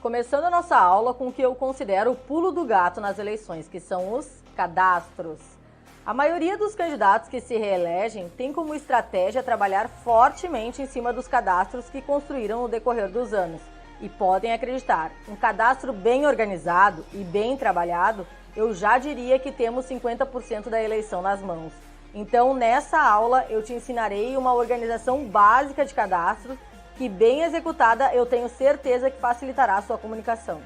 Começando a nossa aula com o que eu considero o pulo do gato nas eleições, que são os cadastros. A maioria dos candidatos que se reelegem tem como estratégia trabalhar fortemente em cima dos cadastros que construíram no decorrer dos anos. E podem acreditar, um cadastro bem organizado e bem trabalhado, eu já diria que temos 50% da eleição nas mãos. Então, nessa aula, eu te ensinarei uma organização básica de cadastros que, bem executada, eu tenho certeza que facilitará a sua comunicação.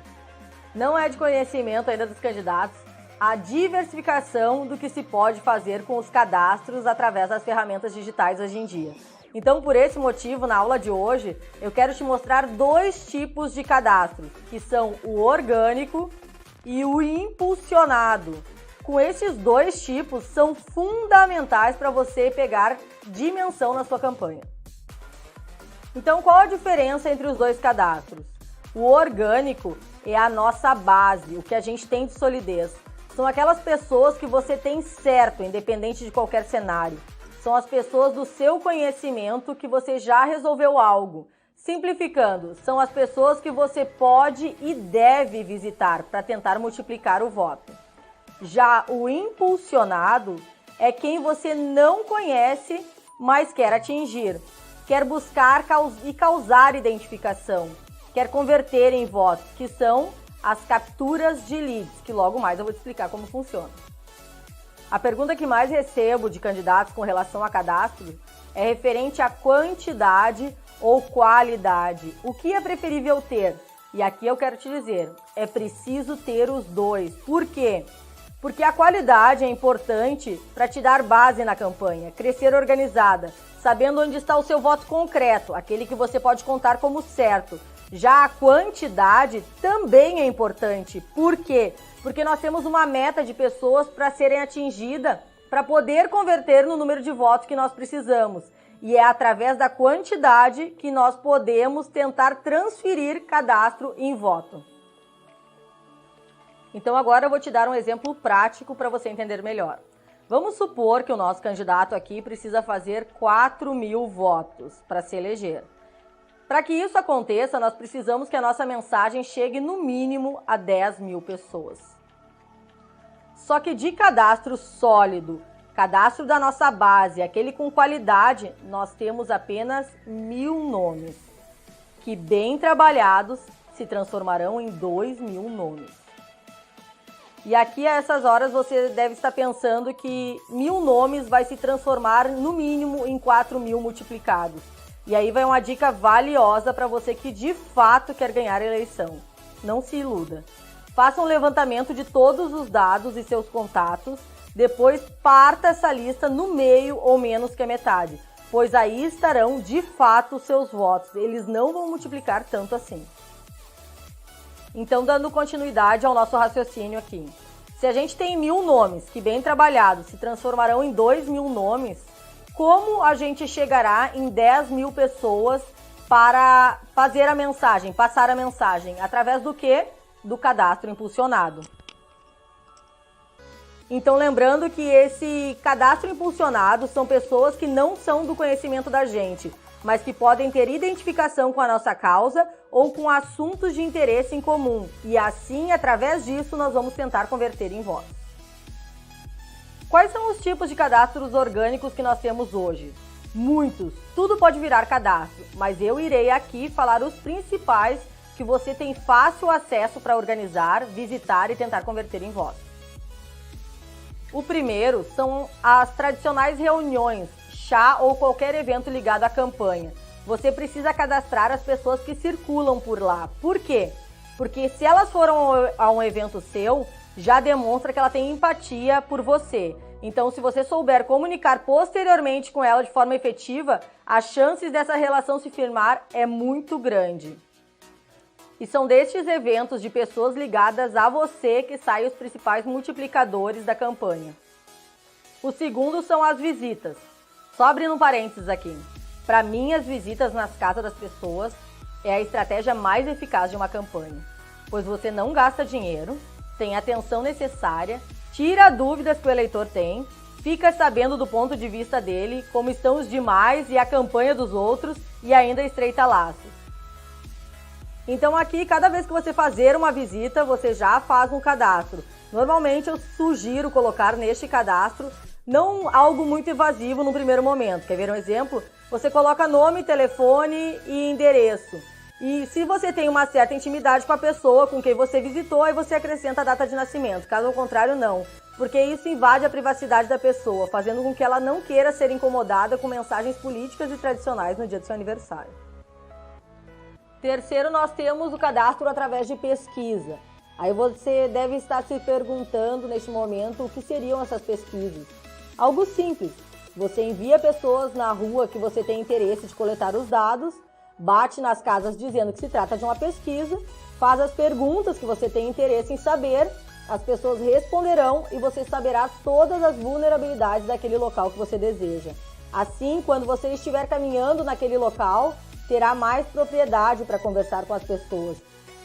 Não é de conhecimento ainda dos candidatos a diversificação do que se pode fazer com os cadastros através das ferramentas digitais hoje em dia. Então, por esse motivo, na aula de hoje, eu quero te mostrar dois tipos de cadastros, que são o orgânico e o impulsionado. Com esses dois tipos, são fundamentais para você pegar dimensão na sua campanha. Então, qual a diferença entre os dois cadastros? O orgânico é a nossa base, o que a gente tem de solidez. São aquelas pessoas que você tem certo, independente de qualquer cenário. São as pessoas do seu conhecimento que você já resolveu algo. Simplificando, são as pessoas que você pode e deve visitar para tentar multiplicar o voto. Já o impulsionado é quem você não conhece, mas quer atingir. Quer buscar e causar identificação. Quer converter em votos, que são as capturas de leads, que logo mais eu vou te explicar como funciona. A pergunta que mais recebo de candidatos com relação a cadastro é referente à quantidade ou qualidade. O que é preferível ter? E aqui eu quero te dizer, é preciso ter os dois. Por quê? Porque a qualidade é importante para te dar base na campanha, crescer organizada, sabendo onde está o seu voto concreto, aquele que você pode contar como certo. Já a quantidade também é importante. Por quê? Porque nós temos uma meta de pessoas para serem atingidas, para poder converter no número de votos que nós precisamos. E é através da quantidade que nós podemos tentar transferir cadastro em voto. Então agora eu vou te dar um exemplo prático para você entender melhor. Vamos supor que o nosso candidato aqui precisa fazer 4.000 votos para se eleger. Para que isso aconteça, nós precisamos que a nossa mensagem chegue no mínimo a 10.000 pessoas. Só que de cadastro sólido, cadastro da nossa base, aquele com qualidade, nós temos apenas 1.000 nomes, que bem trabalhados se transformarão em 2.000 nomes. E aqui a essas horas você deve estar pensando que 1.000 nomes vai se transformar no mínimo em 4.000 multiplicados. E aí vai uma dica valiosa para você que de fato quer ganhar a eleição. Não se iluda. Faça um levantamento de todos os dados e seus contatos, depois parta essa lista no meio ou menos que a metade, pois aí estarão de fato os seus votos, eles não vão multiplicar tanto assim. Então, dando continuidade ao nosso raciocínio aqui. Se a gente tem 1.000 nomes que bem trabalhados se transformarão em 2.000 nomes, como a gente chegará em 10.000 pessoas para fazer a mensagem, passar a mensagem? Através do quê? Do cadastro impulsionado. Então, lembrando que esse cadastro impulsionado são pessoas que não são do conhecimento da gente, mas que podem ter identificação com a nossa causa ou com assuntos de interesse em comum. E assim, através disso, nós vamos tentar converter em votos. Quais são os tipos de cadastros orgânicos que nós temos hoje? Muitos. Tudo pode virar cadastro, mas eu irei aqui falar os principais que você tem fácil acesso para organizar, visitar e tentar converter em votos. O primeiro são as tradicionais reuniões, chá ou qualquer evento ligado à campanha. Você precisa cadastrar as pessoas que circulam por lá. Por quê? Porque se elas foram a um evento seu, já demonstra que ela tem empatia por você. Então, se você souber comunicar posteriormente com ela de forma efetiva, as chances dessa relação se firmar é muito grande. E são destes eventos de pessoas ligadas a você que saem os principais multiplicadores da campanha. O segundo são as visitas. Só abrindo um parênteses aqui. Para mim, as visitas nas casas das pessoas é a estratégia mais eficaz de uma campanha, pois você não gasta dinheiro, tem a atenção necessária, tira dúvidas que o eleitor tem, fica sabendo do ponto de vista dele, como estão os demais e a campanha dos outros e ainda estreita laços. Então aqui, cada vez que você fazer uma visita, você já faz um cadastro. Normalmente eu sugiro colocar neste cadastro não algo muito invasivo no primeiro momento. Quer ver um exemplo? Você coloca nome, telefone e endereço. E se você tem uma certa intimidade com a pessoa com quem você visitou, aí você acrescenta a data de nascimento. Caso contrário, não. Porque isso invade a privacidade da pessoa, fazendo com que ela não queira ser incomodada com mensagens políticas e tradicionais no dia do seu aniversário. Terceiro, nós temos o cadastro através de pesquisa. Aí você deve estar se perguntando neste momento o que seriam essas pesquisas. Algo simples. Você envia pessoas na rua que você tem interesse de coletar os dados, bate nas casas dizendo que se trata de uma pesquisa, faz as perguntas que você tem interesse em saber, as pessoas responderão e você saberá todas as vulnerabilidades daquele local que você deseja. Assim, quando você estiver caminhando naquele local, terá mais propriedade para conversar com as pessoas,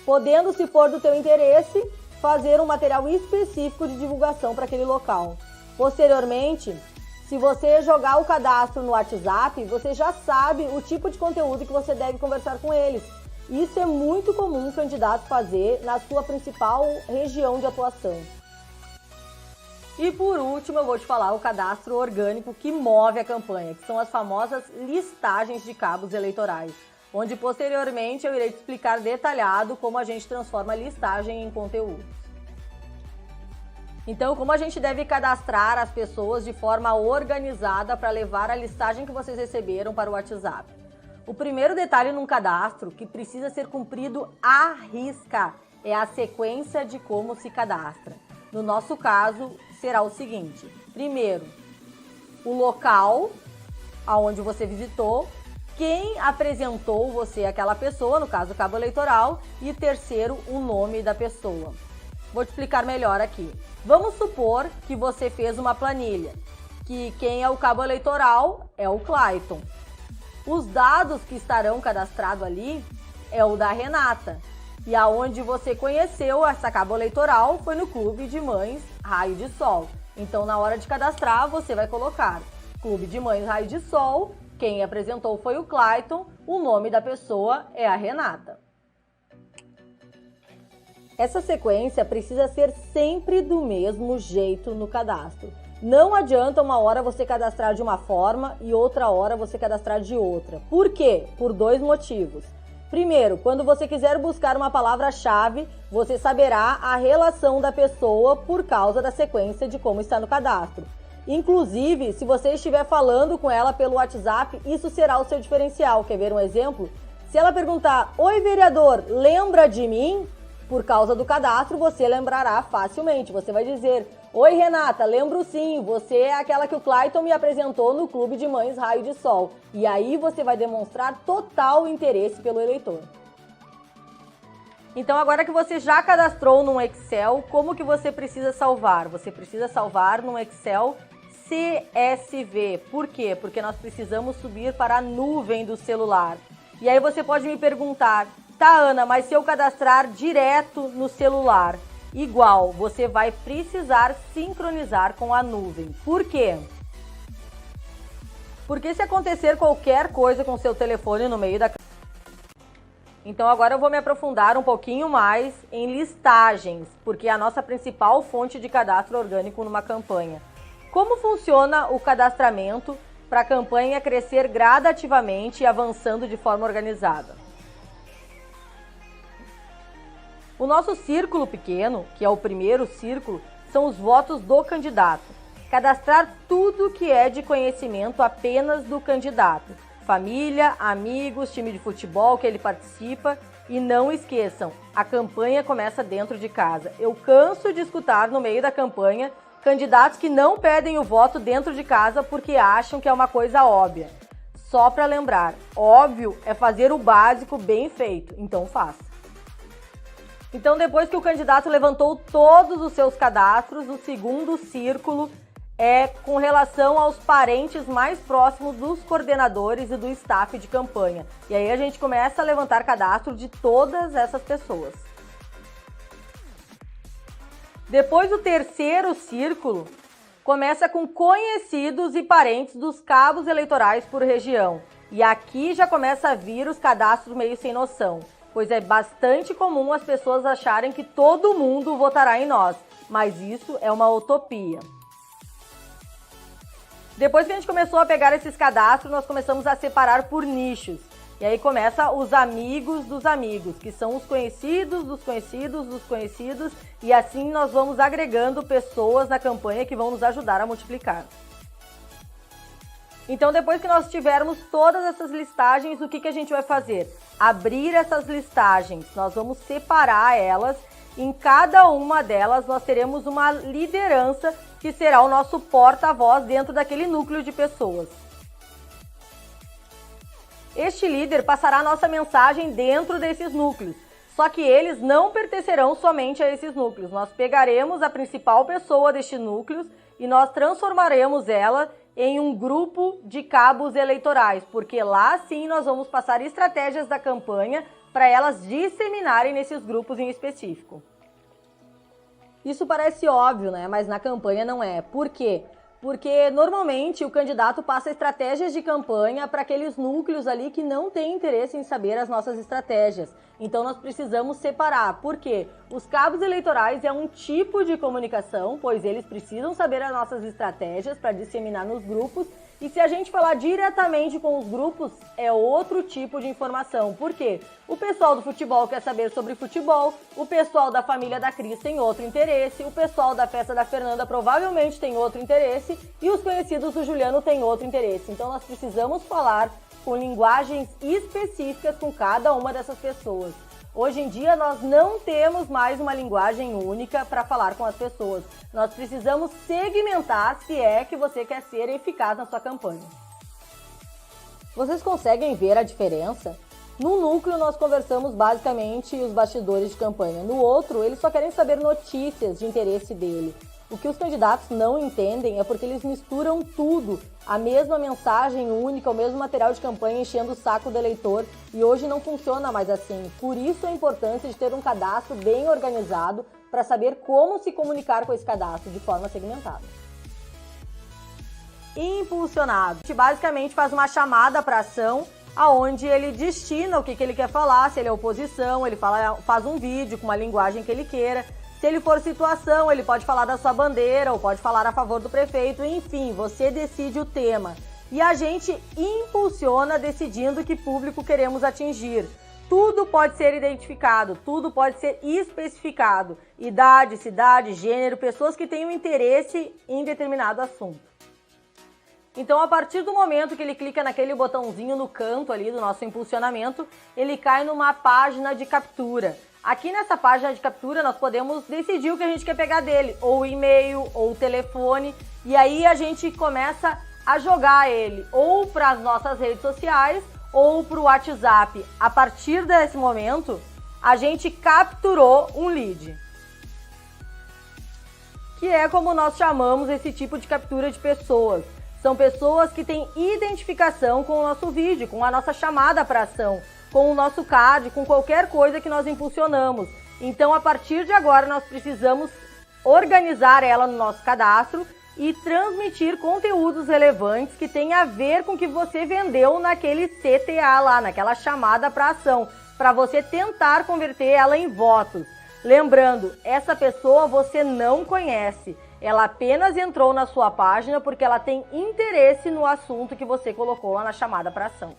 podendo, se for do teu interesse, fazer um material específico de divulgação para aquele local. Posteriormente, se você jogar o cadastro no WhatsApp, você já sabe o tipo de conteúdo que você deve conversar com eles. Isso é muito comum o candidato fazer na sua principal região de atuação. E por último, eu vou te falar o cadastro orgânico que move a campanha, que são as famosas listagens de cabos eleitorais, onde posteriormente eu irei te explicar detalhado como a gente transforma a listagem em conteúdo. Então, como a gente deve cadastrar as pessoas de forma organizada para levar a listagem que vocês receberam para o WhatsApp? O primeiro detalhe num cadastro que precisa ser cumprido à risca é a sequência de como se cadastra. No nosso caso, será o seguinte: primeiro, o local aonde você visitou, quem apresentou você àquela pessoa, no caso o cabo eleitoral, e terceiro, o nome da pessoa. Vou te explicar melhor aqui. Vamos supor que você fez uma planilha, que quem é o cabo eleitoral é o Clayton. Os dados que estarão cadastrados ali é o da Renata. E aonde você conheceu essa cabo eleitoral foi no Clube de Mães Raio de Sol. Então, na hora de cadastrar, você vai colocar Clube de Mães Raio de Sol, quem apresentou foi o Clayton, o nome da pessoa é a Renata. Essa sequência precisa ser sempre do mesmo jeito no cadastro. Não adianta uma hora você cadastrar de uma forma e outra hora você cadastrar de outra. Por quê? Por dois motivos. Primeiro, quando você quiser buscar uma palavra-chave, você saberá a relação da pessoa por causa da sequência de como está no cadastro. Inclusive, se você estiver falando com ela pelo WhatsApp, isso será o seu diferencial. Quer ver um exemplo? Se ela perguntar: "Oi, vereador, lembra de mim?", por causa do cadastro, você lembrará facilmente. Você vai dizer: "Oi, Renata, lembro sim, você é aquela que o Clayton me apresentou no Clube de Mães Raio de Sol". E aí você vai demonstrar total interesse pelo eleitor. Então, agora que você já cadastrou num Excel, como que você precisa salvar? Você precisa salvar num Excel CSV. Por quê? Porque nós precisamos subir para a nuvem do celular. E aí você pode me perguntar: "Tá, Ana, mas se eu cadastrar direto no celular?" Igual, você vai precisar sincronizar com a nuvem. Por quê? Porque se acontecer qualquer coisa com seu telefone no meio da... Então agora eu vou me aprofundar um pouquinho mais em listagens, porque é a nossa principal fonte de cadastro orgânico numa campanha. Como funciona o cadastramento para a campanha crescer gradativamente e avançando de forma organizada? O nosso círculo pequeno, que é o primeiro círculo, são os votos do candidato. Cadastrar tudo que é de conhecimento apenas do candidato. Família, amigos, time de futebol que ele participa. E não esqueçam, a campanha começa dentro de casa. Eu canso de escutar no meio da campanha candidatos que não pedem o voto dentro de casa porque acham que é uma coisa óbvia. Só para lembrar, óbvio é fazer o básico bem feito, então faça. Então, depois que o candidato levantou todos os seus cadastros, o segundo círculo é com relação aos parentes mais próximos dos coordenadores e do staff de campanha. E aí a gente começa a levantar cadastro de todas essas pessoas. Depois do terceiro círculo, começa com conhecidos e parentes dos cabos eleitorais por região. E aqui já começa a vir os cadastros meio sem noção. pois é bastante comum as pessoas acharem que todo mundo votará em nós, mas isso é uma utopia. Depois que a gente começou a pegar esses cadastros, nós começamos a separar por nichos. E aí começa os amigos dos amigos, que são os conhecidos dos conhecidos dos conhecidos, e assim nós vamos agregando pessoas na campanha que vão nos ajudar a multiplicar. Então, depois que nós tivermos todas essas listagens, o que a gente vai fazer? Abrir essas listagens, nós vamos separar elas. Em cada uma delas, nós teremos uma liderança que será o nosso porta-voz dentro daquele núcleo de pessoas. Este líder passará a nossa mensagem dentro desses núcleos, só que eles não pertencerão somente a esses núcleos. Nós pegaremos a principal pessoa destes núcleos e nós transformaremos ela em um grupo de cabos eleitorais, porque lá sim nós vamos passar estratégias da campanha para elas disseminarem nesses grupos em específico. Isso parece óbvio, né? Mas na campanha não é. Por quê? Porque normalmente o candidato passa estratégias de campanha para aqueles núcleos ali que não têm interesse em saber as nossas estratégias. Então nós precisamos separar. Por quê? Os cabos eleitorais é um tipo de comunicação, pois eles precisam saber as nossas estratégias para disseminar nos grupos. E se a gente falar diretamente com os grupos, é outro tipo de informação. Por quê? O pessoal do futebol quer saber sobre futebol, o pessoal da família da Cris tem outro interesse, o pessoal da festa da Fernanda provavelmente tem outro interesse e os conhecidos do Juliano têm outro interesse. Então nós precisamos falar com linguagens específicas com cada uma dessas pessoas. Hoje em dia nós não temos mais uma linguagem única para falar com as pessoas. Nós precisamos segmentar se é que você quer ser eficaz na sua campanha. Vocês conseguem ver a diferença? Num núcleo nós conversamos basicamente os bastidores de campanha. No outro, eles só querem saber notícias de interesse dele. O que os candidatos não entendem é porque eles misturam tudo, a mesma mensagem única, o mesmo material de campanha enchendo o saco do eleitor, e hoje não funciona mais assim. Por isso a importância de ter um cadastro bem organizado para saber como se comunicar com esse cadastro de forma segmentada. Impulsionado. A gente basicamente faz uma chamada para ação, aonde ele destina o que ele quer falar, se ele é oposição, ele faz um vídeo com uma linguagem que ele queira. Se ele for situação, ele pode falar da sua bandeira ou pode falar a favor do prefeito, enfim, você decide o tema. E a gente impulsiona decidindo que público queremos atingir. Tudo pode ser identificado, tudo pode ser especificado. Idade, cidade, gênero, pessoas que tenham interesse em determinado assunto. Então, a partir do momento que ele clica naquele botãozinho no canto ali do nosso impulsionamento, ele cai numa página de captura. Aqui nessa página de captura nós podemos decidir o que a gente quer pegar dele, ou o e-mail, ou o telefone, e aí a gente começa a jogar ele ou para as nossas redes sociais ou para o WhatsApp. A partir desse momento, a gente capturou um lead, que é como nós chamamos esse tipo de captura de pessoas. São pessoas que têm identificação com o nosso vídeo, com a nossa chamada para ação, com o nosso card, com qualquer coisa que nós impulsionamos. Então, a partir de agora, nós precisamos organizar ela no nosso cadastro e transmitir conteúdos relevantes que tenham a ver com o que você vendeu naquele CTA lá, naquela chamada para ação, para você tentar converter ela em votos. Lembrando, essa pessoa você não conhece, ela apenas entrou na sua página porque ela tem interesse no assunto que você colocou lá na chamada para ação.